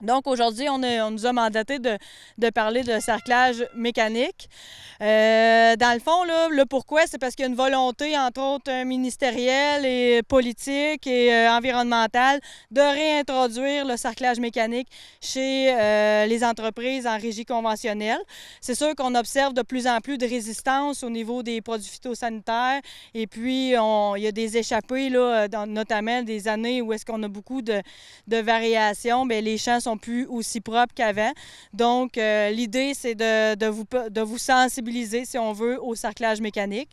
Donc aujourd'hui, on nous a mandaté de parler de cerclage mécanique. Dans le fond, là, le pourquoi, c'est parce qu'il y a une volonté, entre autres, ministérielle et politique et environnementale, de réintroduire le cerclage mécanique chez les entreprises en régie conventionnelle. C'est sûr qu'on observe de plus en plus de résistance au niveau des produits phytosanitaires et puis il y a des échappées, là, notamment des années où est-ce qu'on a beaucoup de variations. Bien, les champs sont plus aussi propres qu'avant. Donc, l'idée, c'est de vous sensibiliser, si on veut, au cerclage mécanique.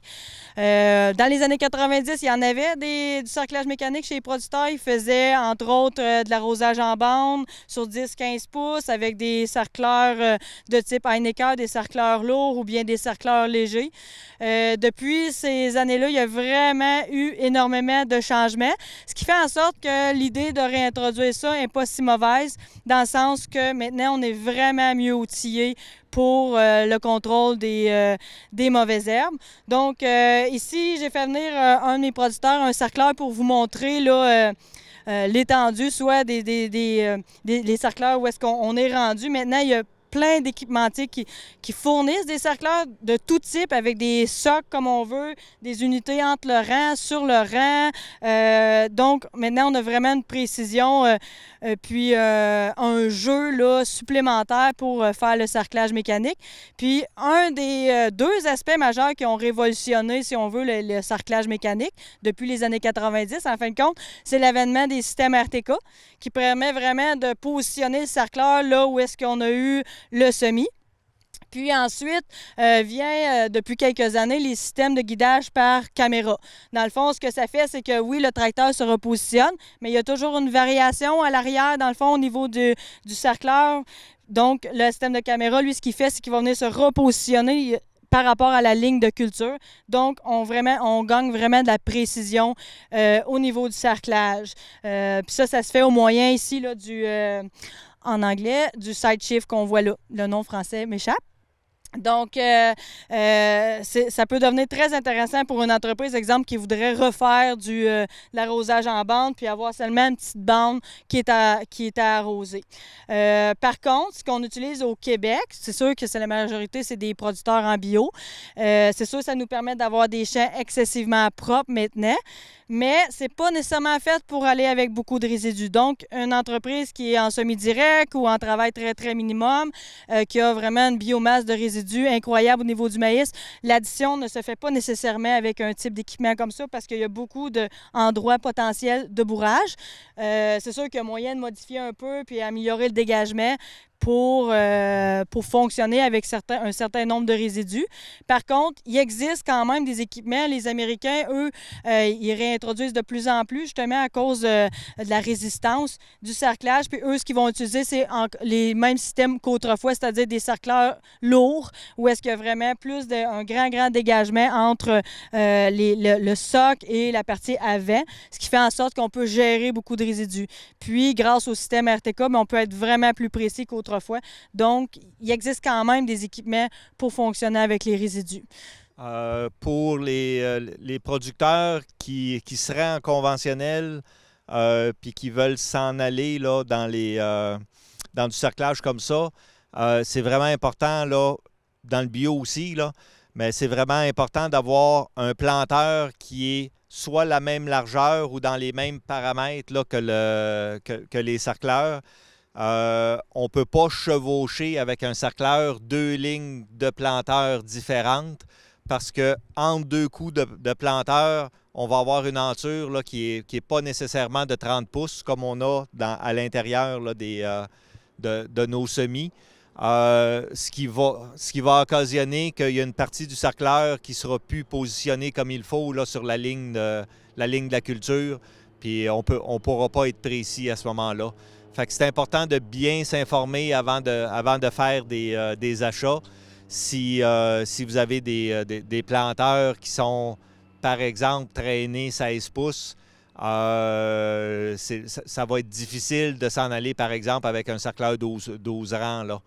Dans les années 90, il y en avait du cerclage mécanique chez les producteurs. Ils faisaient, entre autres, de l'arrosage en bande sur 10-15 pouces avec des cercleurs de type Heinecker, des cercleurs lourds ou bien des cercleurs légers. Depuis ces années-là, il y a vraiment eu énormément de changements, ce qui fait en sorte que l'idée de réintroduire ça n'est pas si mauvaise, dans le sens que maintenant, on est vraiment mieux outillé pour le contrôle des mauvaises herbes. Donc, ici, j'ai fait venir un de mes producteurs, un cercleur, pour vous montrer là, l'étendue, soit les cercleurs où est-ce qu'on est rendu. Maintenant, il y a plein d'équipementiers qui fournissent des cercleurs de tout type avec des socs comme on veut, des unités entre le rang, sur le rang. Donc, maintenant, on a vraiment une précision puis un jeu là, supplémentaire pour faire le cerclage mécanique. Puis, un des deux aspects majeurs qui ont révolutionné, si on veut, le cerclage mécanique depuis les années 90, en fin de compte, c'est l'avènement des systèmes RTK qui permet vraiment de positionner le cercleur là où est-ce qu'on a eu le semis. Puis ensuite, vient depuis quelques années les systèmes de guidage par caméra. Dans le fond, ce que ça fait, c'est que oui, le tracteur se repositionne, mais il y a toujours une variation à l'arrière, dans le fond, au niveau du cercleur. Donc, le système de caméra, lui, ce qu'il fait, c'est qu'il va venir se repositionner par rapport à la ligne de culture. Donc, on gagne vraiment de la précision au niveau du cerclage. Puis ça se fait au moyen ici là, en anglais, du side shift qu'on voit là. Le nom français m'échappe. Donc, ça peut devenir très intéressant pour une entreprise, exemple, qui voudrait refaire de l'arrosage en bande puis avoir seulement une petite bande qui est à arroser. Par contre, ce qu'on utilise au Québec, c'est sûr que la majorité, c'est des producteurs en bio. C'est sûr que ça nous permet d'avoir des champs excessivement propres maintenant, mais c'est pas nécessairement fait pour aller avec beaucoup de résidus. Donc, une entreprise qui est en semi-direct ou en travail très, très minimum, qui a vraiment une biomasse de résidus incroyable au niveau du maïs, l'addition ne se fait pas nécessairement avec un type d'équipement comme ça parce qu'il y a beaucoup d'endroits potentiels de bourrage. C'est sûr qu'il y a moyen de modifier un peu puis améliorer le dégagement pour fonctionner avec un certain nombre de résidus. Par contre, il existe quand même des équipements. Les Américains, eux, ils réintroduisent de plus en plus, justement, à cause de la résistance du cerclage. Puis eux, ce qu'ils vont utiliser, c'est les mêmes systèmes qu'autrefois, c'est-à-dire des cercleurs lourds, où est-ce qu'il y a vraiment un grand dégagement entre le soc et la partie avant, ce qui fait en sorte qu'on peut gérer beaucoup de résidus. Puis, grâce au système RTK, on peut être vraiment plus précis qu'autrefois. Donc, il existe quand même des équipements pour fonctionner avec les résidus. Pour les producteurs qui seraient en conventionnel puis qui veulent s'en aller là, dans du cerclage comme ça, c'est vraiment important, là, dans le bio aussi, là, mais c'est vraiment important d'avoir un planteur qui est soit la même largeur ou dans les mêmes paramètres là, que les cercleurs. On ne peut pas chevaucher avec un cercleur deux lignes de planteurs différentes parce que entre deux coups de planteur, on va avoir une enture là, qui est pas nécessairement de 30 pouces comme on a à l'intérieur là, de nos semis. Ce qui va occasionner qu'il y a une partie du cercleur qui ne sera plus positionnée comme il faut là, sur la ligne de la culture, puis on ne pourra pas être précis à ce moment-là. Fait que c'est important de bien s'informer avant de faire des achats. Si vous avez des planteurs qui sont, par exemple, traînés 16 pouces, ça va être difficile de s'en aller, par exemple, avec un cercleur 12 rangs. Là.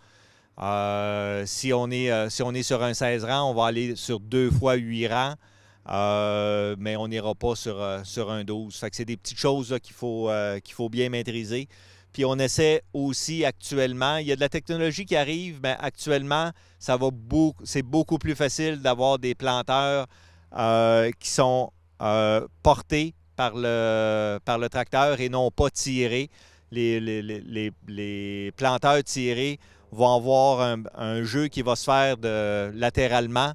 Si on est sur un 16 rangs, on va aller sur 2 fois 8 rangs. Mais on n'ira pas sur un 12. Fait que c'est des petites choses là, qu'il faut bien maîtriser. Puis on essaie aussi actuellement, il y a de la technologie qui arrive, mais actuellement, c'est beaucoup plus facile d'avoir des planteurs qui sont portés par le tracteur et non pas tirés. Les planteurs tirés vont avoir un jeu qui va se faire latéralement.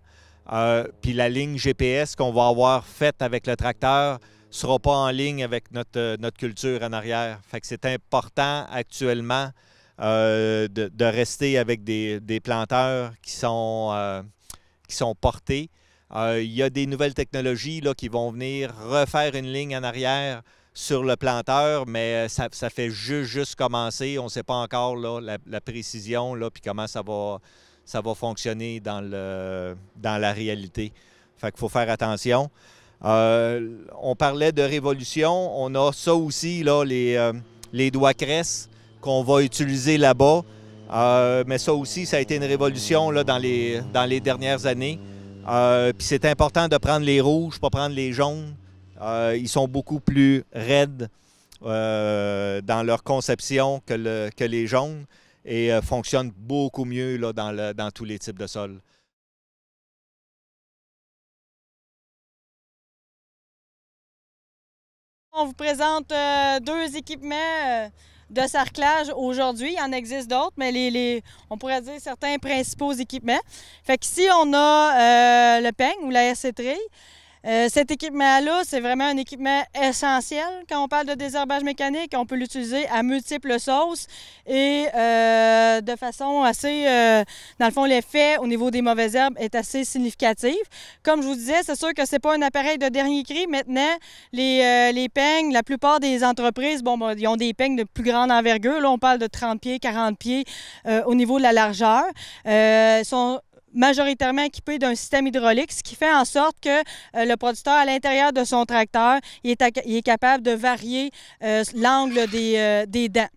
Puis la ligne GPS qu'on va avoir faite avec le tracteur ne sera pas en ligne avec notre culture en arrière. Fait que c'est important actuellement de rester avec des planteurs qui sont portés. Il y a des nouvelles technologies là, qui vont venir refaire une ligne en arrière sur le planteur, mais ça fait juste commencer. On ne sait pas encore là, la précision là, puis comment ça va fonctionner dans la réalité. Fait qu'il faut faire attention. On parlait de révolution. On a ça aussi, là, les doigts cresses qu'on va utiliser là-bas. Mais ça aussi, ça a été une révolution là, dans les dernières années. Puis c'est important de prendre les rouges, pas prendre les jaunes. Ils sont beaucoup plus raides dans leur conception que les jaunes et fonctionnent beaucoup mieux là, dans tous les types de sols. On vous présente deux équipements de sarclage aujourd'hui. Il en existe d'autres, mais on pourrait dire certains principaux équipements. Fait qu'ici, on a le peigne ou la SC-Trille. Cet équipement-là, c'est vraiment un équipement essentiel quand on parle de désherbage mécanique. On peut l'utiliser à multiples sauces et de façon assez... dans le fond, l'effet au niveau des mauvaises herbes est assez significatif. Comme je vous disais, c'est sûr que c'est pas un appareil de dernier cri. Maintenant, les peignes, la plupart des entreprises, ils ont des peignes de plus grande envergure. Là, on parle de 30 pieds, 40 pieds au niveau de la largeur. Ils sont majoritairement équipé d'un système hydraulique, ce qui fait en sorte que le producteur, à l'intérieur de son tracteur, il est capable de varier l'angle des dents,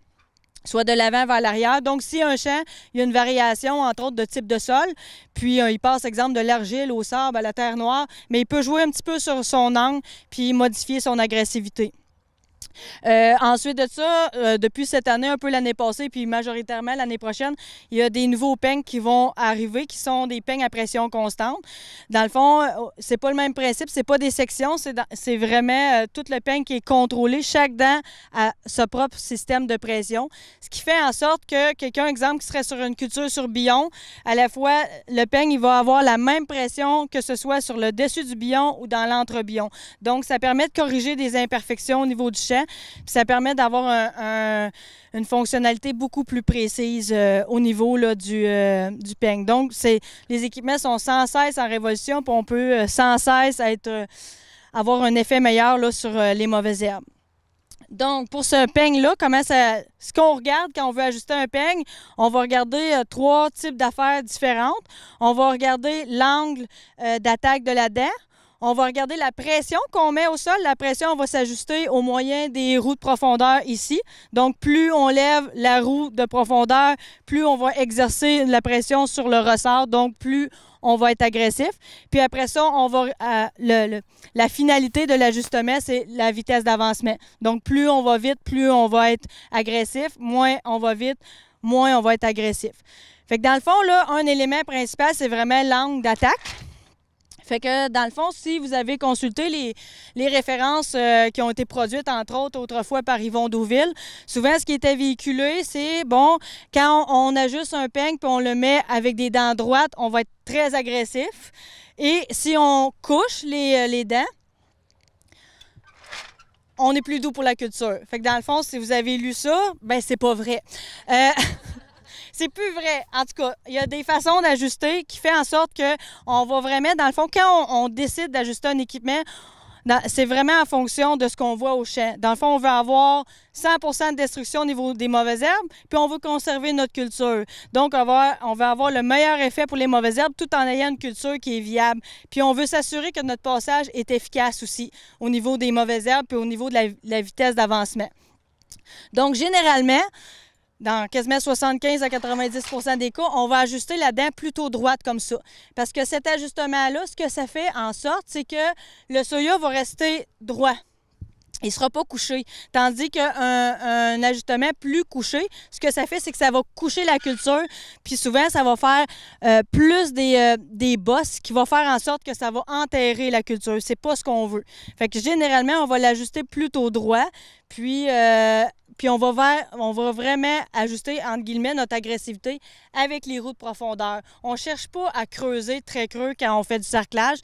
soit de l'avant vers l'arrière. Donc, si un champ, il y a une variation, entre autres, de type de sol, puis il passe, exemple, de l'argile au sable, à la terre noire, mais il peut jouer un petit peu sur son angle, puis modifier son agressivité. Ensuite de ça, depuis cette année, un peu l'année passée, puis majoritairement l'année prochaine, il y a des nouveaux peignes qui vont arriver, qui sont des peignes à pression constante. Dans le fond, c'est pas le même principe, c'est pas des sections, c'est vraiment tout le peigne qui est contrôlé. Chaque dent a son propre système de pression, ce qui fait en sorte que quelqu'un, exemple, qui serait sur une culture sur billon, à la fois, le peigne, il va avoir la même pression que ce soit sur le dessus du billon ou dans l'entre-billon. Donc, ça permet de corriger des imperfections au niveau du champ. Puis ça permet d'avoir une fonctionnalité beaucoup plus précise au niveau là, du peigne. Donc, les équipements sont sans cesse en révolution, puis on peut sans cesse avoir un effet meilleur là, sur les mauvaises herbes. Donc, pour ce peigne-là, ce qu'on regarde quand on veut ajuster un peigne, on va regarder trois types d'affaires différentes. On va regarder l'angle d'attaque de la dent. On va regarder la pression qu'on met au sol. La pression va s'ajuster au moyen des roues de profondeur ici. Donc, plus on lève la roue de profondeur, plus on va exercer la pression sur le ressort. Donc, plus on va être agressif. Puis après ça, la finalité de l'ajustement, c'est la vitesse d'avancement. Donc, plus on va vite, plus on va être agressif. Moins on va vite, moins on va être agressif. Fait que dans le fond, là, un élément principal, c'est vraiment l'angle d'attaque. Fait que, dans le fond, si vous avez consulté les références qui ont été produites, entre autres, autrefois par Yvon Deauville, souvent, ce qui était véhiculé, c'est, bon, quand on ajuste un peigne puis on le met avec des dents droites, on va être très agressif. Et si on couche les dents, on est plus doux pour la culture. Fait que, dans le fond, si vous avez lu ça, ben c'est pas vrai. C'est plus vrai. En tout cas, il y a des façons d'ajuster qui fait en sorte qu'on va vraiment, dans le fond, quand on décide d'ajuster un équipement, c'est vraiment en fonction de ce qu'on voit au champ. Dans le fond, on veut avoir 100% de destruction au niveau des mauvaises herbes, puis on veut conserver notre culture. Donc, on veut avoir le meilleur effet pour les mauvaises herbes tout en ayant une culture qui est viable. Puis, on veut s'assurer que notre passage est efficace aussi au niveau des mauvaises herbes puis au niveau de la vitesse d'avancement. Donc, généralement, dans quasiment 75 à 90% des cas, on va ajuster la dent plutôt droite comme ça. Parce que cet ajustement-là, ce que ça fait en sorte, c'est que le soya va rester droit. il ne sera pas couché. Tandis qu'un ajustement plus couché, ce que ça fait, c'est que ça va coucher la culture, puis souvent, ça va faire plus des bosses qui va faire en sorte que ça va enterrer la culture. C'est pas ce qu'on veut. Fait que généralement, on va l'ajuster plutôt droit, puis on va vraiment ajuster, entre guillemets, notre agressivité avec les roues de profondeur. On ne cherche pas à creuser très creux quand on fait du cerclage.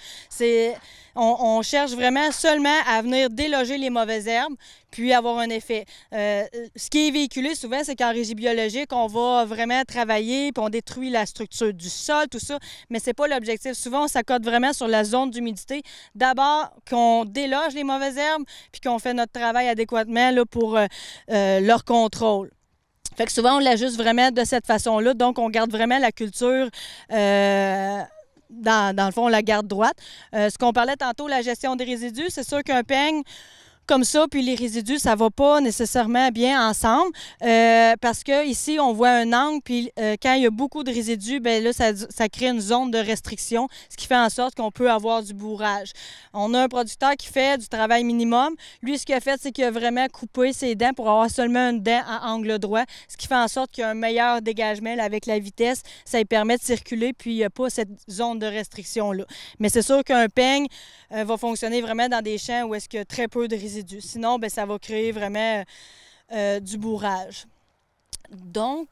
On cherche vraiment seulement à venir déloger les mauvaises herbes puis avoir un effet. Ce qui est véhiculé souvent, c'est qu'en régie biologique, on va vraiment travailler puis on détruit la structure du sol, tout ça, mais c'est pas l'objectif. Souvent, on s'accorde vraiment sur la zone d'humidité. D'abord, qu'on déloge les mauvaises herbes puis qu'on fait notre travail adéquatement là, pour leur contrôle. Fait que souvent, on l'ajuste vraiment de cette façon-là. Donc, on garde vraiment la culture, dans le fond, on la garde droite. Ce qu'on parlait tantôt, la gestion des résidus, c'est sûr qu'un peigne comme ça, puis les résidus, ça ne va pas nécessairement bien ensemble parce que ici on voit un angle, puis quand il y a beaucoup de résidus, bien là, ça crée une zone de restriction, ce qui fait en sorte qu'on peut avoir du bourrage. On a un producteur qui fait du travail minimum. Lui, ce qu'il a fait, c'est qu'il a vraiment coupé ses dents pour avoir seulement une dent à angle droit, ce qui fait en sorte qu'il y a un meilleur dégagement là, avec la vitesse. Ça lui permet de circuler, puis il n'y a pas cette zone de restriction-là. Mais c'est sûr qu'un peigne va fonctionner vraiment dans des champs où est-ce qu'il y a très peu de résidus. Sinon, bien, ça va créer vraiment du bourrage. Donc,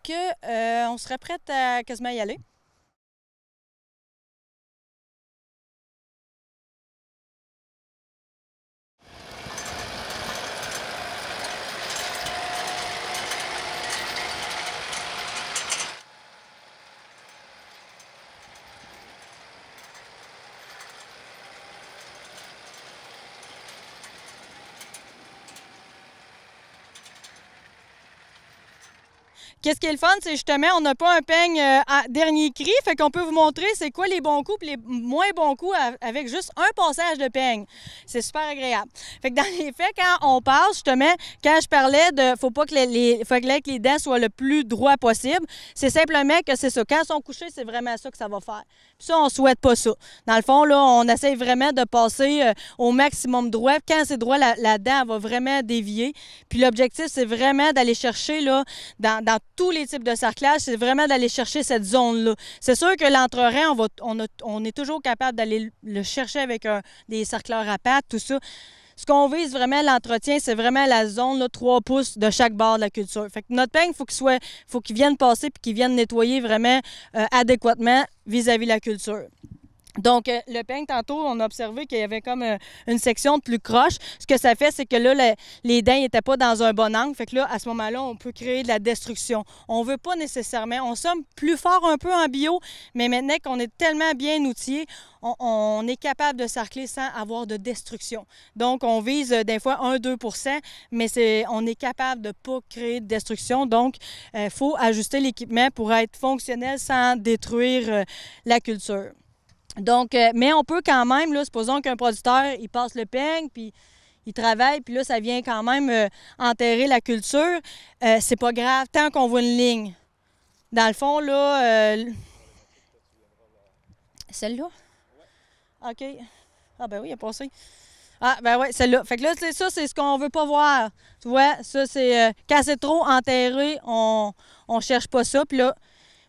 on serait prête à quasiment y aller. Qu'est-ce qui est le fun, c'est justement, on n'a pas un peigne à dernier cri, fait qu'on peut vous montrer c'est quoi les bons coups et les moins bons coups avec juste un passage de peigne. C'est super agréable. Fait que dans les faits, quand on passe, justement, quand je parlais de faut pas que les dents soient le plus droit possible, c'est simplement que c'est ça. Quand ils sont couchés, c'est vraiment ça que ça va faire. Puis ça, on souhaite pas ça. Dans le fond, là, on essaye vraiment de passer au maximum droit. Quand c'est droit, la dent va vraiment dévier. Puis l'objectif, c'est vraiment d'aller chercher, là, dans tous les types de cerclage, c'est vraiment d'aller chercher cette zone-là. C'est sûr que l'entre-rang, on est toujours capable d'aller le chercher avec des cercleurs à pattes, tout ça. Ce qu'on vise vraiment, l'entretien, c'est vraiment la zone, là, 3 pouces de chaque bord de la culture. Fait que notre peigne, faut qu'il vienne passer puis qu'il vienne nettoyer vraiment adéquatement vis-à-vis de la culture. Donc, le peigne, tantôt, on a observé qu'il y avait comme une section de plus croche. Ce que ça fait, c'est que là, les dents n'étaient pas dans un bon angle. Fait que là, à ce moment-là, on peut créer de la destruction. On ne veut pas nécessairement... On somme plus fort un peu en bio, mais maintenant qu'on est tellement bien outillé, on est capable de sarcler sans avoir de destruction. Donc, on vise des fois 1-2 %, mais on est capable de ne pas créer de destruction. Donc, il faut ajuster l'équipement pour être fonctionnel sans détruire la culture. Donc, mais on peut quand même, là, supposons qu'un producteur, il passe le peigne, puis il travaille, puis là, ça vient quand même enterrer la culture. C'est pas grave, tant qu'on voit une ligne. Dans le fond, là... Celle-là? OK. Ah ben oui, il a passé. Ah ben oui, celle-là. Fait que là, ça, c'est ce qu'on veut pas voir. Tu vois, ça, c'est... quand c'est trop enterré, on cherche pas ça. Puis là...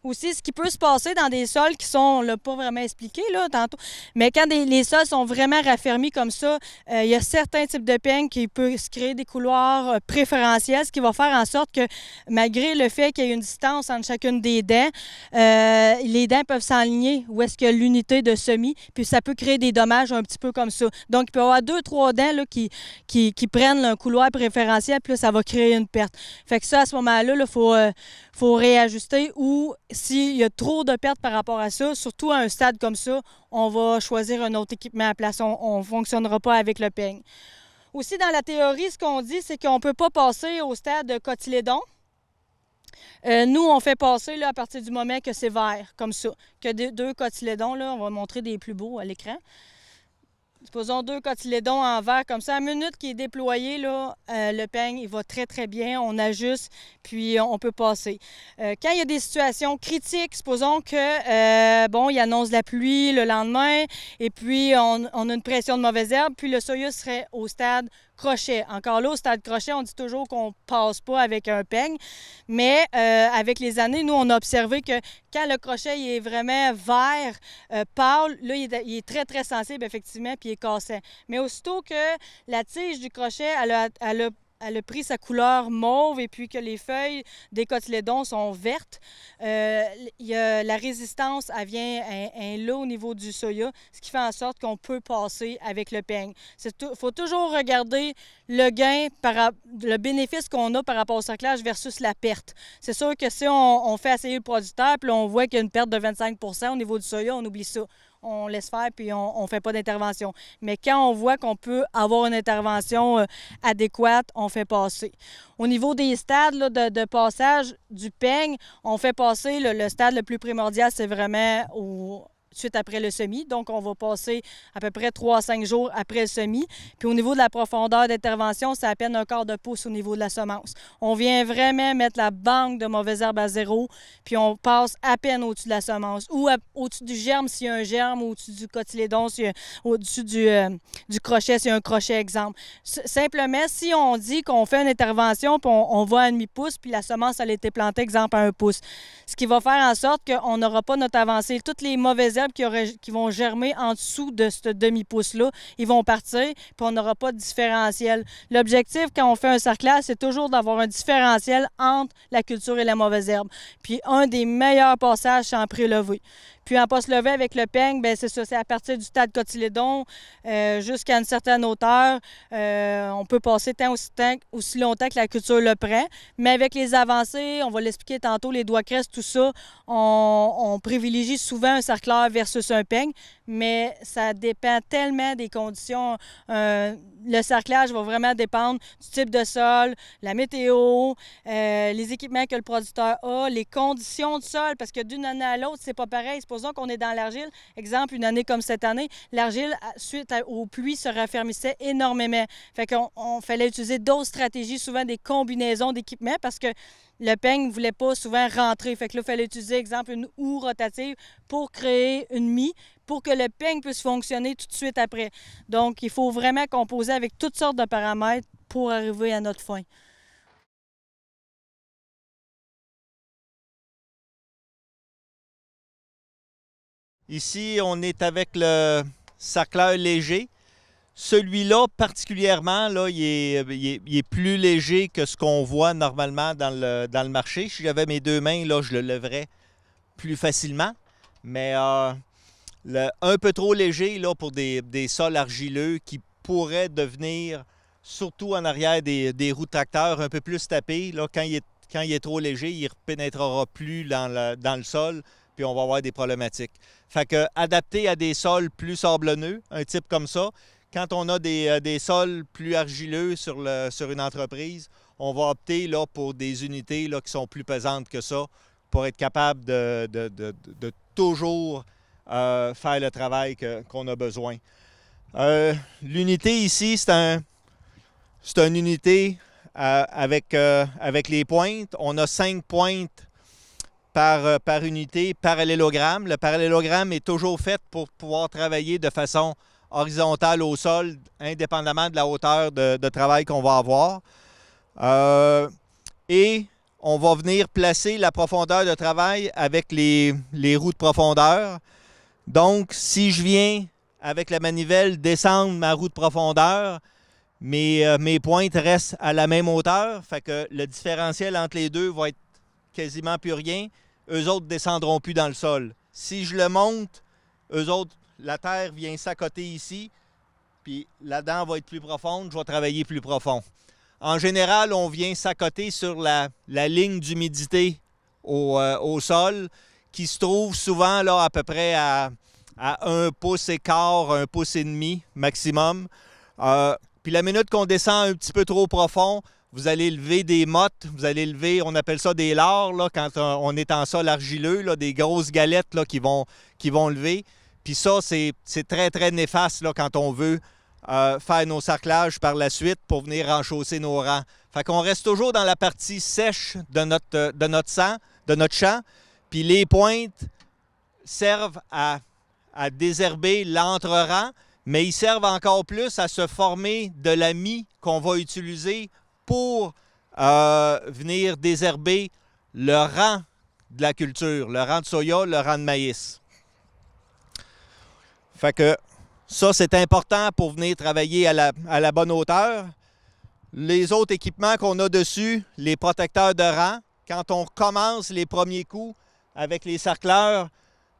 Aussi, ce qui peut se passer dans des sols qui sont, on ne l'a pas vraiment expliqué là, tantôt, mais quand les sols sont vraiment raffermis comme ça, il y a certains types de peignes qui peuvent se créer des couloirs préférentiels, ce qui va faire en sorte que, malgré le fait qu'il y ait une distance entre chacune des dents, les dents peuvent s'aligner où est-ce qu'il y a l'unité de semis, puis ça peut créer des dommages un petit peu comme ça. Donc, il peut y avoir 2-3 dents là, qui prennent un couloir préférentiel, puis là, ça va créer une perte. Fait que ça, à ce moment-là, il faut réajuster ou s'il y a trop de pertes par rapport à ça, surtout à un stade comme ça, on va choisir un autre équipement à la place. On ne fonctionnera pas avec le peigne. Aussi, dans la théorie, ce qu'on dit, c'est qu'on ne peut pas passer au stade de cotylédon. Nous, on fait passer là, à partir du moment que c'est vert, comme ça. Que deux cotylédons, là, on va montrer des plus beaux à l'écran. supposons 2 cotylédons en verre, comme ça, à la minute qu'il est déployé, là, le peigne, il va très, très bien. On ajuste, puis on peut passer. Quand il y a des situations critiques, supposons que, bon, il annonce la pluie le lendemain, et puis on a une pression de mauvaises herbes, puis le soya serait au stade crochet. Encore là, au stade crochet, on dit toujours qu'on ne passe pas avec un peigne, mais avec les années, nous, on a observé que quand le crochet il est vraiment vert, pâle, là, il est très, très sensible, effectivement, puis il est cassant. Mais aussitôt que la tige du crochet, elle a pris sa couleur mauve et puis que les feuilles des cotylédons sont vertes, la résistance, elle vient là au niveau du soya, ce qui fait en sorte qu'on peut passer avec le peigne. Il faut toujours regarder le gain, le bénéfice qu'on a par rapport au cerclage versus la perte. C'est sûr que si on fait essayer le producteur puis on voit qu'il y a une perte de 25 % au niveau du soya, on oublie ça. On laisse faire puis on ne fait pas d'intervention. Mais quand on voit qu'on peut avoir une intervention adéquate, on fait passer. Au niveau des stades là, de passage du peigne, on fait passer le stade le plus primordial, c'est vraiment suite après le semis. Donc, on va passer à peu près 3 à 5 jours après le semis. Puis au niveau de la profondeur d'intervention, c'est à peine un quart de pouce au niveau de la semence. On vient vraiment mettre la banque de mauvaises herbes à zéro, puis on passe à peine au-dessus de la semence ou au-dessus du germe s'il y a un germe, ou au-dessus du cotylédon, au-dessus du crochet s'il y a un crochet, exemple. Simplement, si on dit qu'on fait une intervention, puis on va à 1/2 pouce, puis la semence, elle a été plantée, exemple, à 1 pouce, ce qui va faire en sorte qu'on n'aura pas notre avancée. Toutes les mauvaises herbes qui vont germer en dessous de ce demi-pouce-là, ils vont partir, puis on n'aura pas de différentiel. L'objectif, quand on fait un cerclage, c'est toujours d'avoir un différentiel entre la culture et la mauvaise herbe. Puis un des meilleurs passages, c'est en pré-levé. Puis en post-levé avec le peigne, bien c'est ça, c'est à partir du stade cotylédon jusqu'à une certaine hauteur. On peut passer aussi longtemps que la culture le prend. Mais avec les avancées, on va l'expliquer tantôt, les doigts cresses, tout ça, on privilégie souvent un cercleur versus un peigne, mais ça dépend tellement des conditions. Le cerclage va vraiment dépendre du type de sol, la météo, les équipements que le producteur a, les conditions de sol, parce que d'une année à l'autre, c'est pas pareil. Supposons qu'on est dans l'argile. Exemple, une année comme cette année, l'argile, suite aux pluies, se raffermissait énormément. Fait qu'on fallait utiliser d'autres stratégies, souvent des combinaisons d'équipements, parce que le peigne ne voulait pas souvent rentrer. Fait que là, il fallait utiliser, exemple, une houe rotative pour créer une mie, pour que le peigne puisse fonctionner tout de suite après. Donc, il faut vraiment composer avec toutes sortes de paramètres pour arriver à notre fin. Ici, on est avec le cercleur léger. Celui-là, particulièrement, là, il est plus léger que ce qu'on voit normalement dans le marché. Si j'avais mes 2 mains, là, je le lèverais plus facilement. Mais un peu trop léger là, pour des sols argileux qui pourraient devenir, surtout en arrière des roues de tracteur, un peu plus tapés. Là, quand il est trop léger, il ne pénétrera plus dans le sol, puis on va avoir des problématiques. Fait que adapté à des sols plus sablonneux, un type comme ça, quand on a des sols plus argileux sur une entreprise, on va opter là, pour des unités là, qui sont plus pesantes que ça pour être capable de toujours faire le travail qu'on a besoin. L'unité ici, c'est une unité avec les pointes. On a 5 pointes par unité parallélogramme. Le parallélogramme est toujours fait pour pouvoir travailler de façon horizontale au sol, indépendamment de la hauteur de travail qu'on va avoir. Et on va venir placer la profondeur de travail avec les roues de profondeur. Donc, si je viens avec la manivelle descendre ma roue de profondeur, mes pointes restent à la même hauteur. Fait que le différentiel entre les deux va être quasiment plus rien. Eux autres ne descendront plus dans le sol. Si je le monte, eux autres, la terre vient s'accoter ici, puis la dent va être plus profonde, je vais travailler plus profond. En général, on vient s'accoter sur la ligne d'humidité au sol, qui se trouve souvent là, à peu près à 1 pouce et quart, 1 pouce et demi maximum. Puis la minute qu'on descend un petit peu trop profond, vous allez lever des mottes, vous allez lever, on appelle ça des lards, là, quand on est en sol argileux, là, des grosses galettes là, qui vont lever. Puis ça, c'est très, très néfaste là, quand on veut faire nos sarclages par la suite pour venir enchausser nos rangs. Fait qu'on reste toujours dans la partie sèche de notre champ. Puis les pointes servent à désherber l'entre-rang, mais ils servent encore plus à se former de la mie qu'on va utiliser pour venir désherber le rang de la culture, le rang de soya, le rang de maïs. Fait que ça, c'est important pour venir travailler à la bonne hauteur. Les autres équipements qu'on a dessus, les protecteurs de rang, quand on commence les premiers coups avec les sarcleurs,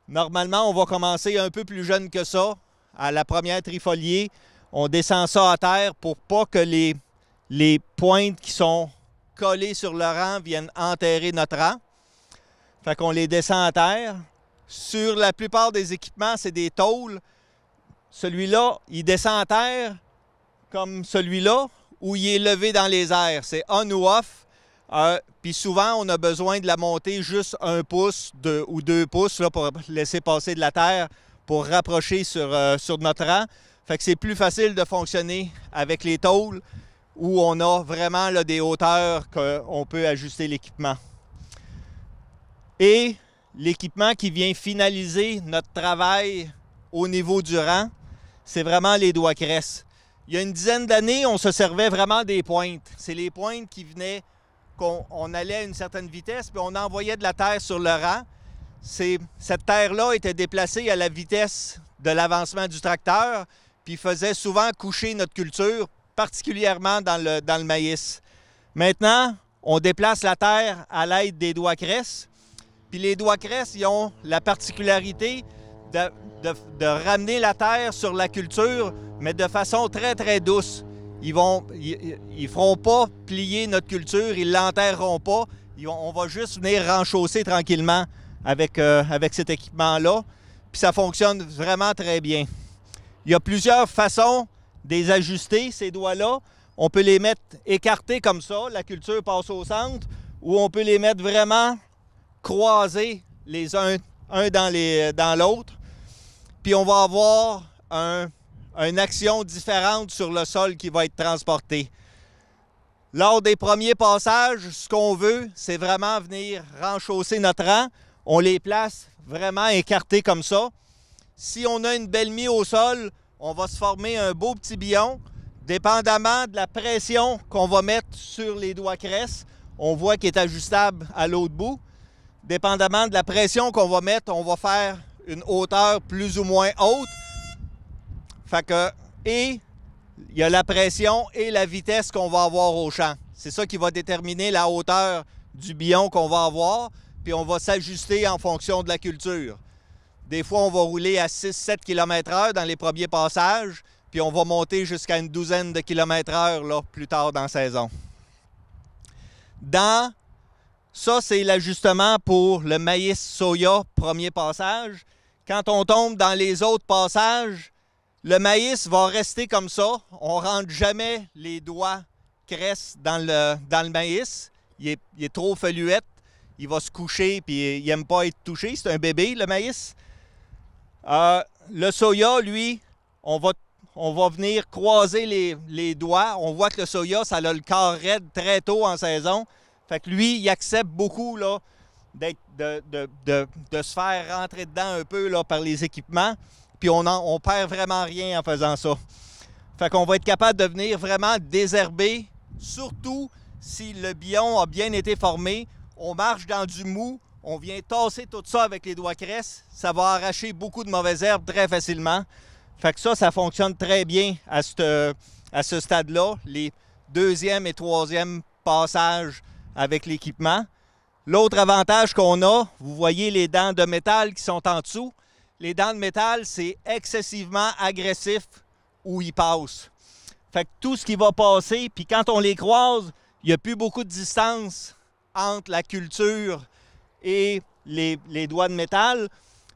normalement, on va commencer un peu plus jeune que ça. À la première trifoliée, on descend ça à terre pour pas que les pointes qui sont collées sur le rang viennent enterrer notre rang. Fait qu'on les descend à terre. Sur la plupart des équipements, c'est des tôles. Celui-là, il descend à terre comme celui-là, où il est levé dans les airs. C'est on ou off. Puis souvent, on a besoin de la monter juste 1 pouce ou 2 pouces là, pour laisser passer de la terre pour rapprocher sur notre rang. Fait que c'est plus facile de fonctionner avec les tôles où on a vraiment là, des hauteurs qu'on peut ajuster l'équipement. Et l'équipement qui vient finaliser notre travail au niveau du rang, c'est vraiment les doigts cresse. Il y a une dizaine d'années, on se servait vraiment des pointes. C'est les pointes qui venaient, qu'on allait à une certaine vitesse, puis on envoyait de la terre sur le rang. Cette terre-là était déplacée à la vitesse de l'avancement du tracteur, puis faisait souvent coucher notre culture, particulièrement dans le maïs. Maintenant, on déplace la terre à l'aide des doigts cresse. Puis les doigts cresse, ils ont la particularité de ramener la terre sur la culture, mais de façon très, très douce. Ils ne feront pas plier notre culture, ils ne l'enterreront pas. On va juste venir renchausser tranquillement avec cet équipement-là. Puis ça fonctionne vraiment très bien. Il y a plusieurs façons de les ajuster, ces doigts-là. On peut les mettre écartés comme ça, la culture passe au centre, ou on peut les mettre vraiment croisés les uns dans l'autre. Puis on va avoir une action différente sur le sol qui va être transportée. Lors des premiers passages, ce qu'on veut, c'est vraiment venir renchausser notre rang. On les place vraiment écartés comme ça. Si on a une belle mie au sol, on va se former un beau petit billon. Dépendamment de la pression qu'on va mettre sur les doigts cresse, on voit qu'il est ajustable à l'autre bout. Dépendamment de la pression qu'on va mettre, on va faire une hauteur plus ou moins haute. Fait que, et il y a la pression et la vitesse qu'on va avoir au champ. C'est ça qui va déterminer la hauteur du billon qu'on va avoir, puis on va s'ajuster en fonction de la culture. Des fois, on va rouler à 6-7 km/h dans les premiers passages, puis on va monter jusqu'à une douzaine de km/h là, plus tard dans la saison. Ça, c'est l'ajustement pour le maïs soya, premier passage. Quand on tombe dans les autres passages, le maïs va rester comme ça. On ne rentre jamais les doigts cresse dans le maïs. Il est trop feuilluette. Il va se coucher puis il n'aime pas être touché. C'est un bébé, le maïs. Le soya, lui, on va venir croiser les doigts. On voit que le soya, ça a le corps raide très tôt en saison. Fait que lui, il accepte beaucoup là, de se faire rentrer dedans un peu là, par les équipements. Puis on perd vraiment rien en faisant ça. Fait qu'on va être capable de venir vraiment désherber, surtout si le billon a bien été formé. On marche dans du mou, on vient tasser tout ça avec les doigts cresse. Ça va arracher beaucoup de mauvaises herbes très facilement. Fait que ça fonctionne très bien à ce stade-là, les deuxième et troisième passages avec l'équipement. L'autre avantage qu'on a, vous voyez les dents de métal qui sont en dessous. Les dents de métal, c'est excessivement agressif où ils passent. Fait que tout ce qui va passer, puis quand on les croise, il n'y a plus beaucoup de distance entre la culture et les doigts de métal.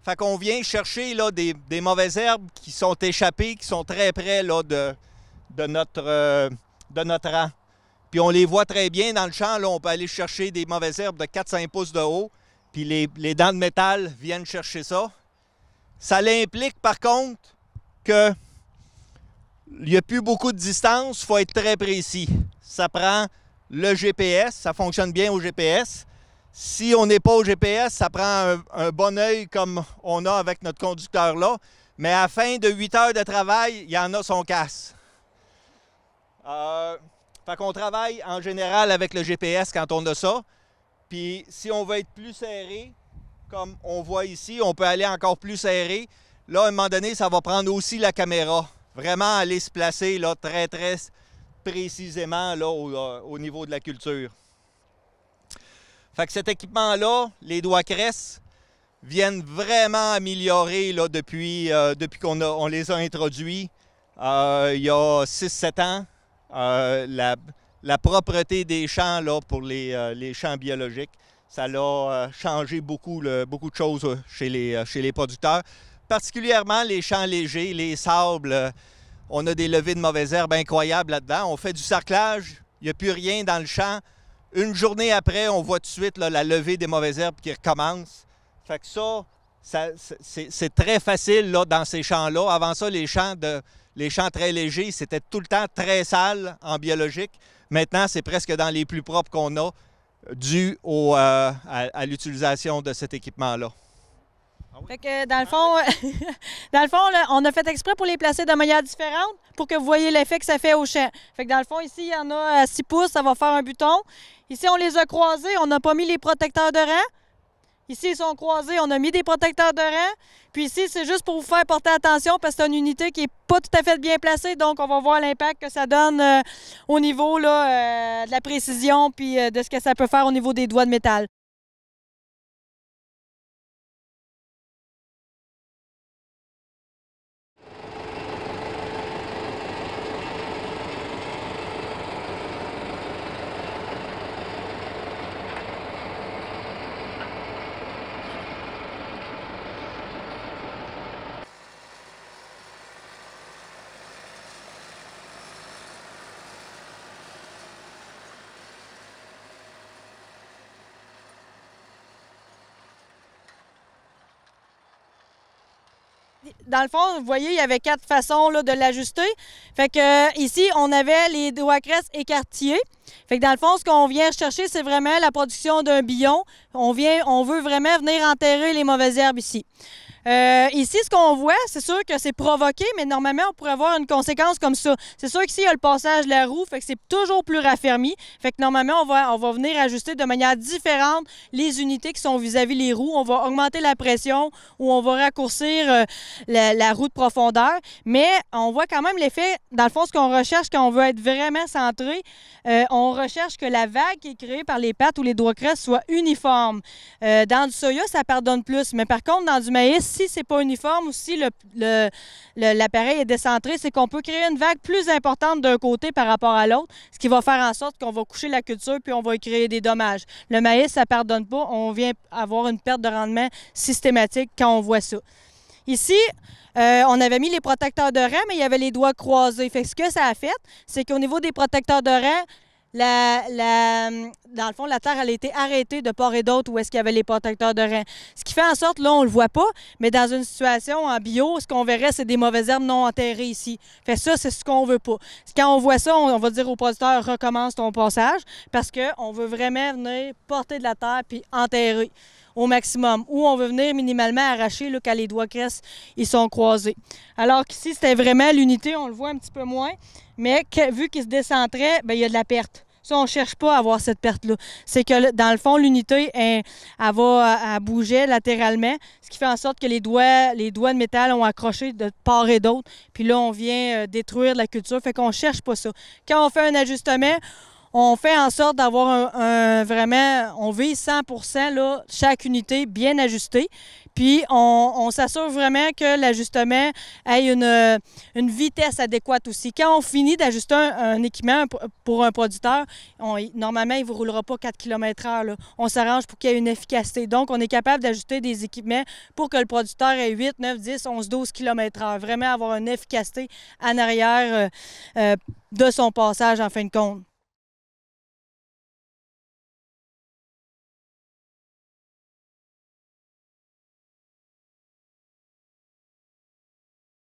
Fait qu'on vient chercher là, des mauvaises herbes qui sont échappées, qui sont très près là, de notre rang. Puis on les voit très bien dans le champ. Là, on peut aller chercher des mauvaises herbes de 4-5 pouces de haut. Puis les dents de métal viennent chercher ça. Ça implique par contre qu'il n'y a plus beaucoup de distance, il faut être très précis. Ça prend le GPS, ça fonctionne bien au GPS. Si on n'est pas au GPS, ça prend un bon œil comme on a avec notre conducteur là. Mais à la fin de 8 heures de travail, il y en a son casse. Fait qu'on travaille en général avec le GPS quand on a ça. Puis si on veut être plus serré, comme on voit ici, on peut aller encore plus serré. Là, à un moment donné, ça va prendre aussi la caméra. Vraiment aller se placer là, très, très précisément là, au niveau de la culture. Fait que cet équipement-là, les doigts Crest, viennent vraiment améliorer là, depuis qu'on les a introduits il y a 6-7 ans. La propreté des champs là, pour les champs biologiques, ça a changé beaucoup de choses chez les producteurs. Particulièrement les champs légers, les sables. On a des levées de mauvaises herbes incroyables là-dedans. On fait du sarclage, il n'y a plus rien dans le champ. Une journée après, on voit tout de suite là, la levée des mauvaises herbes qui recommence. Fait que c'est très facile là, dans ces champs-là. Avant ça, les champs très légers, c'était tout le temps très sale en biologique. Maintenant, c'est presque dans les plus propres qu'on a, dû à l'utilisation de cet équipement-là. Fait que dans le fond, là, on a fait exprès pour les placer de manière différente pour que vous voyez l'effet que ça fait au champ. Fait que dans le fond, ici, il y en a à 6 pouces, ça va faire un buton. Ici, on les a croisés, on n'a pas mis les protecteurs de rang. Ici, ils sont croisés, on a mis des protecteurs de rang. Puis ici, c'est juste pour vous faire porter attention parce que c'est une unité qui n'est pas tout à fait bien placée. Donc, on va voir l'impact que ça donne au niveau là, de la précision puis de ce que ça peut faire au niveau des doigts de métal. Dans le fond, vous voyez, il y avait 4 façons là, de l'ajuster. Fait que ici, on avait les doigts Crest écartillés. Fait que dans le fond, ce qu'on vient chercher, c'est vraiment la production d'un billon. On veut vraiment venir enterrer les mauvaises herbes ici. Ici, ce qu'on voit, c'est sûr que c'est provoqué, mais normalement, on pourrait avoir une conséquence comme ça. C'est sûr qu'ici, il y a le passage de la roue, fait que c'est toujours plus raffermi. Fait que normalement, on va venir ajuster de manière différente les unités qui sont vis-à-vis les roues. On va augmenter la pression ou on va raccourcir la roue de profondeur. Mais on voit quand même l'effet, dans le fond, ce qu'on recherche quand on veut être vraiment centré, on recherche que la vague qui est créée par les pattes ou les doigts Crest soit uniforme. Dans du soya, ça pardonne plus. Mais par contre, dans du maïs, si c'est pas uniforme ou si l'appareil est décentré, c'est qu'on peut créer une vague plus importante d'un côté par rapport à l'autre, ce qui va faire en sorte qu'on va coucher la culture puis on va y créer des dommages. Le maïs, ça pardonne pas. On vient avoir une perte de rendement systématique quand on voit ça. Ici, on avait mis les protecteurs de rang, mais il y avait les doigts croisés. Fait que ce que ça a fait, c'est qu'au niveau des protecteurs de rang, dans le fond, la terre elle a été arrêtée de part et d'autre où est-ce qu'il y avait les protecteurs de rang. Ce qui fait en sorte, là, on ne le voit pas, mais dans une situation en bio, ce qu'on verrait, c'est des mauvaises herbes non enterrées ici. Fait ça, c'est ce qu'on veut pas. Quand on voit ça, on va dire au producteur, recommence ton passage, parce qu'on veut vraiment venir porter de la terre puis enterrer au maximum, ou on veut venir minimalement arracher là, quand les doigts Crest ils sont croisés. Alors qu'ici, c'était vraiment l'unité, on le voit un petit peu moins, mais vu qu'il se décentrait, bien, il y a de la perte. Ça, on ne cherche pas à avoir cette perte-là. C'est que dans le fond, l'unité, elle bougeait latéralement, ce qui fait en sorte que les doigts de métal ont accroché de part et d'autre, puis là, on vient détruire la culture, fait qu'on ne cherche pas ça. Quand on fait un ajustement, on fait en sorte d'avoir vraiment, on vise 100% là, chaque unité bien ajustée. Puis, on s'assure vraiment que l'ajustement ait une vitesse adéquate aussi. Quand on finit d'ajuster un équipement pour un producteur, normalement, il ne vous roulera pas 4 km/h. Là. On s'arrange pour qu'il y ait une efficacité. Donc, on est capable d'ajuster des équipements pour que le producteur ait 8, 9, 10, 11, 12 km/h. Vraiment avoir une efficacité en arrière de son passage, en fin de compte.